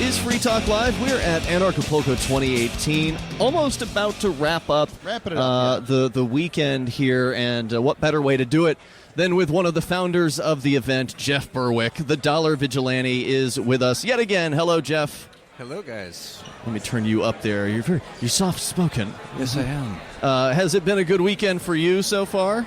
is Freetalk Live. We're at Anarchapulco 2018, almost about to wrap it up, the weekend here, and what better way to do it than with one of the founders of the event, Jeff Berwick. The Dollar Vigilante is with us yet again. Hello, Jeff. Hello, guys. Let me turn you up there. You're soft-spoken. Yes, I am. Has it been a good weekend for you so far?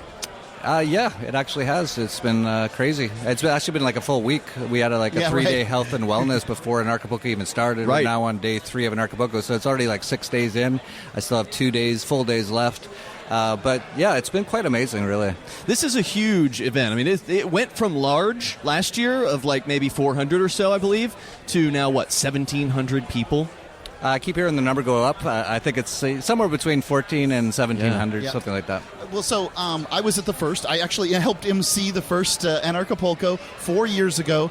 Yeah, it actually has. It's been crazy. It's actually been like a full week. We had a 3-day health and wellness before Anarchapulco even started. Right. We're now on day 3 of Anarchapulco, so it's already like 6 days in. I still have 2 full days left. But yeah, it's been quite amazing, really. This is a huge event. I mean, it went from large last year of like maybe 400 or so, I believe, to now, 1,700 people? I keep hearing the number go up. I think it's somewhere between 1,400 and 1,700, something like that. Well, so I was at the first. I actually helped MC the first Anarchapulco 4 years ago.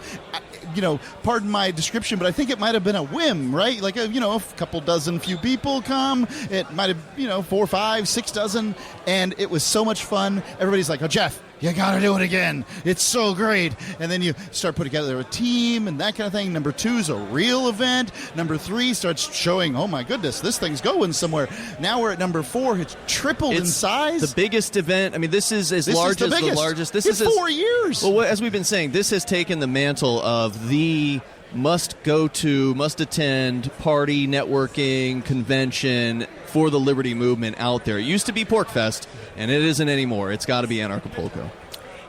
Pardon my description, but I think it might have been a whim, right? Like, a couple dozen, few people come. It might have, 4, 5, 6 dozen. And it was so much fun. Everybody's like, oh, Jeff, you got to do it again. It's so great. And then you start putting together a team and that kind of thing. Number 2 is a real event. Number 3 starts showing, oh, my goodness, this thing's going somewhere. Now we're at number 4. It's tripled in size. The biggest event. I mean, this is as large as the largest. This is 4 years. Well, as we've been saying, this has taken the mantle of the must-go-to, must-attend party, networking, convention for the Liberty Movement out there. It used to be PorcFest, and it isn't anymore. It's got to be Anarchapulco.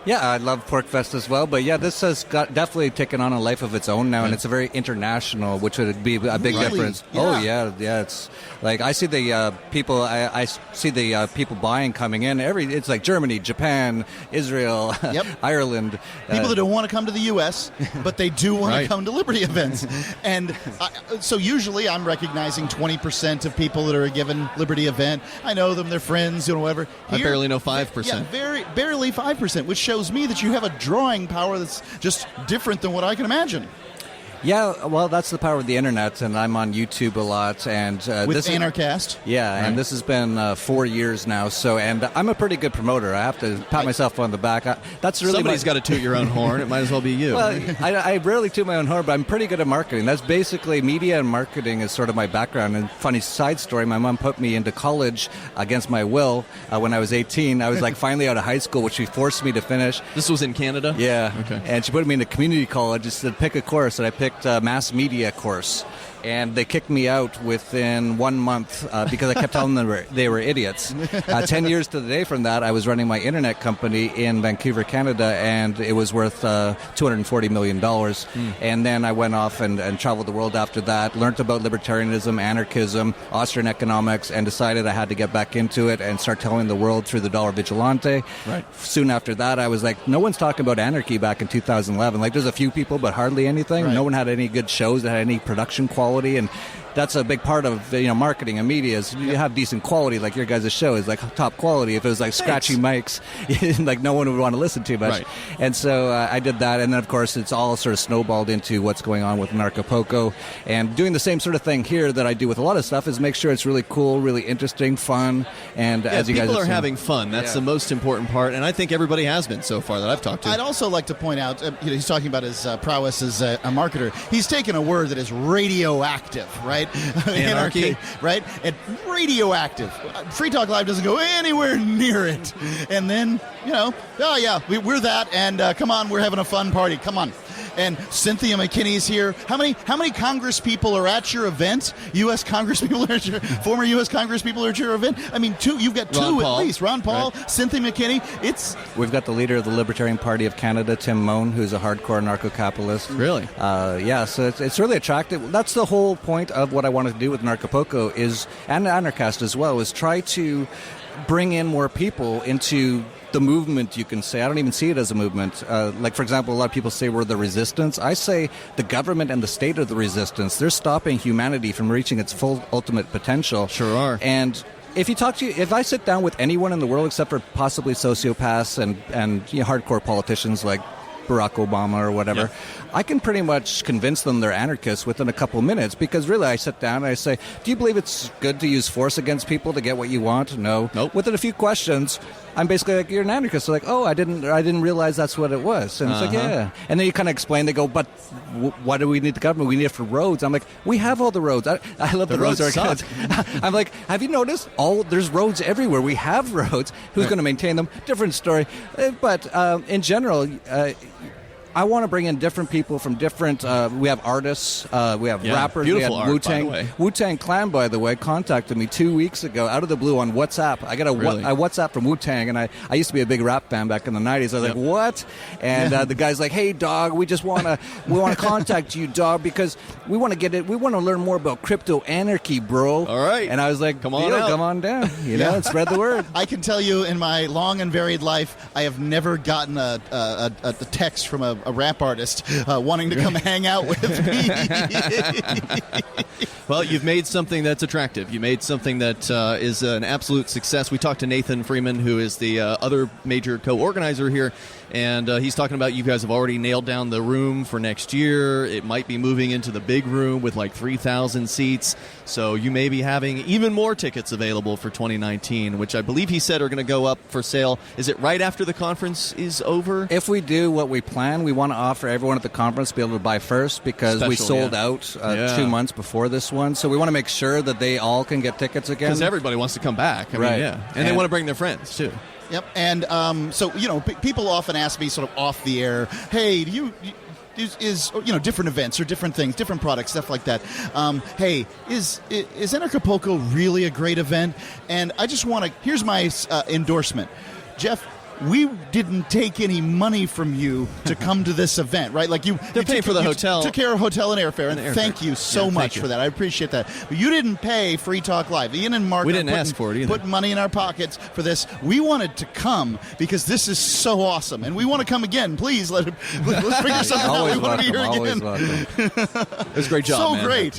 Yeah, I love PorcFest as well, but yeah, this has definitely taken on a life of its own now, and it's very international, which would be a big difference. Yeah. Oh yeah, it's like I see the people, I see the people buying coming in. It's like Germany, Japan, Israel, Ireland. People that don't want to come to the U.S., but they do want to come to Liberty events, and so usually I'm recognizing 20% of people that are a given Liberty event. I know them; they're friends, whatever. I barely know 5%. Yeah, barely 5%, which shows me that you have a drawing power that's just different than what I can imagine. Yeah, well, that's the power of the internet, and I'm on YouTube a lot. And with Anarchast? Yeah, and this has been 4 years now, and I'm a pretty good promoter. I have to pat myself on the back. Somebody's got to toot your own horn. It might as well be you. Well, I rarely toot my own horn, but I'm pretty good at marketing. That's basically media and marketing is sort of my background. And funny side story, my mom put me into college against my will when I was 18. I was finally out of high school, which she forced me to finish. This was in Canada? Yeah. Okay. And she put me into community college. She said, pick a course, and I picked mass media course, and they kicked me out within 1 month because I kept telling them they were idiots. 10 years to the day from that, I was running my internet company in Vancouver, Canada, and it was worth $240 million. And then I went off and traveled the world after that, learned about libertarianism, anarchism, Austrian economics, and decided I had to get back into it and start telling the world through the Dollar Vigilante. Right. Soon after that, I was like, no one's talking about anarchy back in 2011. There's a few people, but hardly anything. Right. No one had any good shows that had any production quality. And that's a big part of marketing and media is you have decent quality, like your guys' show is top quality. If it was scratchy mics, no one would want to listen to much. Right. And so I did that, and then of course it's all sort of snowballed into what's going on with Anarchapulco, and doing the same sort of thing here that I do with a lot of stuff is make sure it's really cool, really interesting, fun, and as you guys people are having fun. That's the most important part, and I think everybody has been so far that I've talked to. I'd also like to point out, he's talking about his prowess as a marketer. He's taken a word that is radioactive, right? Anarchy. Right? And radioactive. Freetalk Live doesn't go anywhere near it. And then, oh yeah, we're that, and come on, we're having a fun party. Come on. And Cynthia McKinney's here. How many Congress people are at your event? U.S. Congress people are at former U.S. Congress people are at your event? I mean, 2. You've got 2 at least. Ron Paul, right. Cynthia McKinney. We've got the leader of the Libertarian Party of Canada, Tim Moen, who's a hardcore anarcho-capitalist. Really? Yeah, so it's really attractive. That's the whole point of what I wanted to do with Anarchapulco and Anarchast as well, is try to bring in more people into the movement, you can say. I don't even see it as a movement. For example, a lot of people say we're the resistance. I say the government and the state are the resistance. They're stopping humanity from reaching its full ultimate potential. Sure are. And if I sit down with anyone in the world except for possibly sociopaths and hardcore politicians like Barack Obama or whatever, I can pretty much convince them they're anarchists within a couple minutes, because really I sit down and I say, do you believe it's good to use force against people to get what you want? No. Nope. Within a few questions, I'm basically like, you're an anarchist. They're like, oh, I didn't realize that's what it was. And it's like, yeah. And then you kind of explain. They go, but why do we need the government? We need it for roads. I'm like, we have all the roads. I love the roads. Suck. I'm like, have you noticed? There's roads everywhere. We have roads. Who's going to maintain them? Different story. But in general, I want to bring in different people from different. We have artists, we have rappers, we have Wu-Tang. Wu-Tang Clan, by the way, contacted me 2 weeks ago out of the blue on WhatsApp. I got a WhatsApp from Wu-Tang, and I used to be a big rap fan back in the 90s. I was like, what? And the guy's like, hey, dog, we want to contact you, dog, because we want to learn more about crypto anarchy, bro. All right. And I was like, come on down, and spread the word. I can tell you, in my long and varied life, I have never gotten a text from a rap artist wanting to come hang out with me. Well, you've made something that's attractive. You made something that is an absolute success. We talked to Nathan Freeman, who is the other major co-organizer here, and he's talking about you guys have already nailed down the room for next year. It might be moving into the big room with like 3,000 seats, so you may be having even more tickets available for 2019, which I believe he said are going to go up for sale. Is it right after the conference is over? If we do what we plan, we want to offer everyone at the conference to be able to buy first, because we sold out 2 months before this one. So we want to make sure that they all can get tickets again. Because everybody wants to come back. I mean, yeah. And they want to bring their friends, too. Yep. And so, people often ask me sort of off the air, hey, is different events or different things, different products, stuff like that. Hey, is Anarchapulco really a great event? And I just want to, here's my endorsement. Jeff, we didn't take any money from you to come to this event, right? Like they're paying for the hotel. Took care of hotel and airfare, and thank you so much for that. I appreciate that. But you didn't pay Freetalk Live. Ian and Mark, we didn't ask for it either. Put money in our pockets for this. We wanted to come because this is so awesome, and we want to come again. Please let's figure something out. We want to be here again. It was a great job. So man.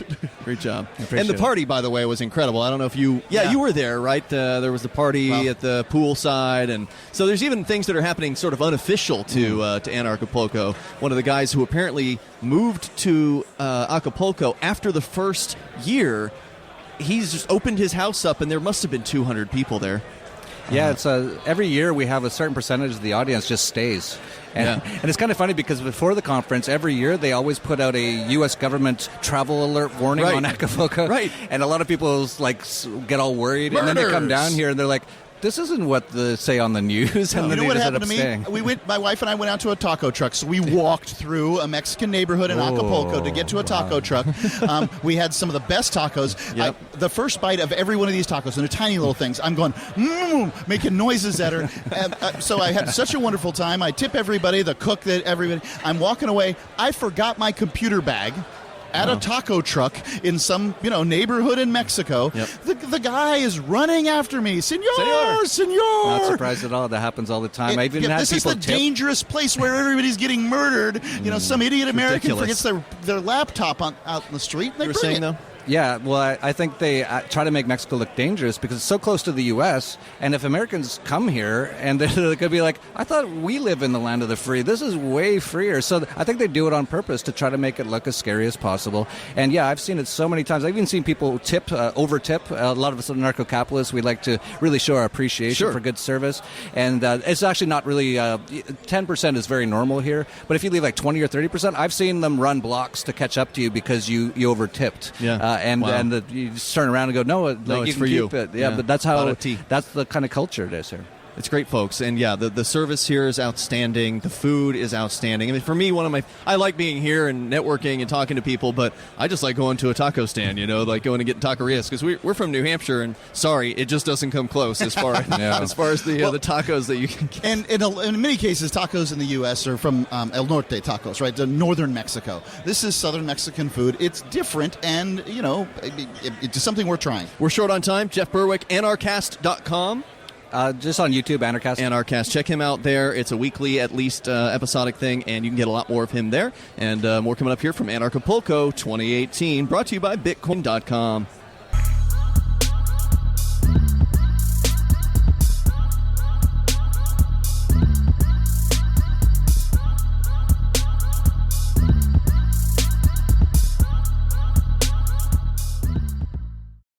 Great job. And the party, by the way, was incredible. I don't know if you were there, right? There was the party at the poolside, and so there's even things that are happening sort of unofficial to Anarchapulco. One of the guys who apparently moved to Acapulco after the first year, he's just opened his house up, and there must have been 200 people there. Yeah, it's every year we have a certain percentage of the audience just stays. And it's kind of funny because before the conference, every year they always put out a U.S. government travel alert warning on Acapulco. Right. And a lot of people get all worried. Murders. And then they come down here and they're like, this isn't what they say on the news. And then what happened to me? My wife and I went out to a taco truck. So we walked through a Mexican neighborhood in Acapulco to get to a taco truck. We had some of the best tacos. Yep. The first bite of every one of these tacos, and they're tiny little things, I'm going, making noises at her. And, so I had such a wonderful time. I tip everybody, the cook, everybody. I'm walking away. I forgot my computer bag at a taco truck in some neighborhood in Mexico. Yep. The guy is running after me. Senor. Not surprised at all. That happens all the time. I even had this people is the dangerous place where everybody's getting murdered. Some idiot American forgets their laptop out in the street. And they bring it. Though? Yeah, well, I think they try to make Mexico look dangerous because it's so close to the U.S., and if Americans come here and they're going to be like, I thought we live in the land of the free. This is way freer. So I think they do it on purpose to try to make it look as scary as possible. And yeah, I've seen it so many times. I've even seen people over-tip. A lot of us anarcho-capitalists, we like to really show our appreciation for good service. And it's actually not really, 10% is very normal here. But if you leave like 20 or 30%, I've seen them run blocks to catch up to you because you over-tipped. Yeah. And you just turn around and go, no, it's for you. Yeah, but that's the kind of culture it is here. It's great, folks. And yeah, the service here is outstanding. The food is outstanding. I mean, for me, I like being here and networking and talking to people, but I just like going to a taco stand, like going to get taquerias, because we're from New Hampshire, and sorry, it just doesn't come close as far as the tacos that you can get. And in many cases, tacos in the U.S. are from El Norte tacos, right? The northern Mexico. This is southern Mexican food. It's different, and, it's something we're trying. We're short on time. Jeff Berwick, Anarchast.com. Just on YouTube, Anarchast. Anarchast. Check him out there. It's a weekly, at least, episodic thing, and you can get a lot more of him there. And more coming up here from Anarchapulco 2018, brought to you by Bitcoin.com.